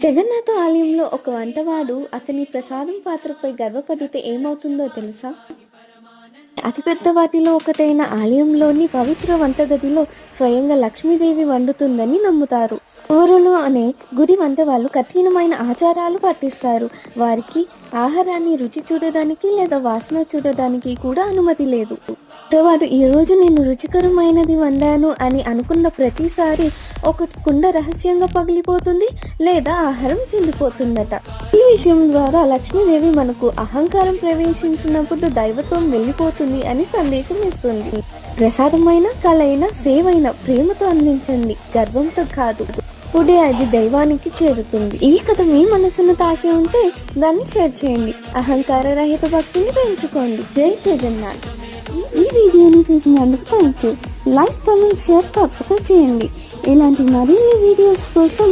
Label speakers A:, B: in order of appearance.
A: జగన్నాథ ఆలయంలో ఒక వంటవాడు అతని ప్రసాదం పాత్రపై గర్వపడితే ఏమవుతుందో తెలుసా? అతిపెద్ద వాటిలో ఒకటైన ఆలయంలోని పవిత్ర వంటగదిలో స్వయంగా లక్ష్మీదేవి వండుతుందని నమ్ముతారు. ఊరులు అనే గుడి వంటవాళ్ళు కఠినమైన ఆచారాలు పాటిస్తారు. వారికి ఆహారాన్ని రుచి చూడడానికి లేదా వాసన చూడడానికి కూడా అనుమతి లేదు. వాడు ఈ రోజు నేను రుచికరమైనది వండాను అని అనుకున్న ప్రతిసారి ఒక కుండ రహస్యంగా పగిలిపోతుంది లేదా ఆహారం చెల్లిపోతుందట. ఈ విషయం ద్వారా లక్ష్మీదేవి మనకు అహంకారం ప్రవేశించినప్పుడు దైవత్వం వెళ్ళిపోతుంది అని సందేశం ఇస్తుంది. ప్రసాదమైన కలైన సేవైన ప్రేమతో అందించండి, గర్వంతో కాదు. అప్పుడే అది దైవానికి చేరుతుంది. ఈ కథ మీ మనసును తాకి ఉంటే దాన్ని షేర్ చేయండి. అహంకార రహిత భక్తిని పెంచుకోండి. జై జగన్నాథ్. ఈ వీడియోని చూసినందుకు thank you. Like, comment, share తప్పక చేయండి. ఇలాంటి మరిన్ని వీడియోస్ కోసం